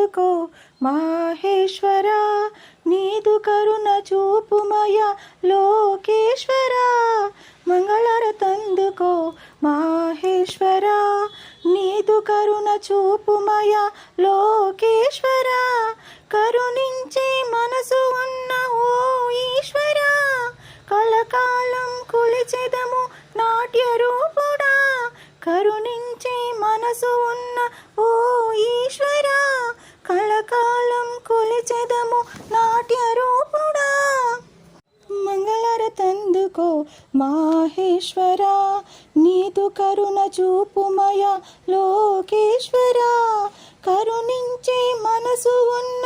తందుకో మాహేశ్వరా, నీదు కరుణ చూపుమయ లోకేశ్వరా. మంగళారతందుకో మాహేశ్వరా, నీదు కరుణ చూపుమయ లోకేశ్వరా. కరుణించే మనసు ఉన్న ఓ ఈశ్వరా, కలకాలం కొలిచెదము నాట్య రూపుడా. కరుణించే మనసు ఉన్న ఓ ఈశ్వరా, కలకాలం కొలిచెదము నాట్య రూపుడా. మంగళారతందుకో మాహేశ్వరా, నీదు కరుణ చూపుమయ లోకేశ్వరా. కరుణించే మనసు ఉన్న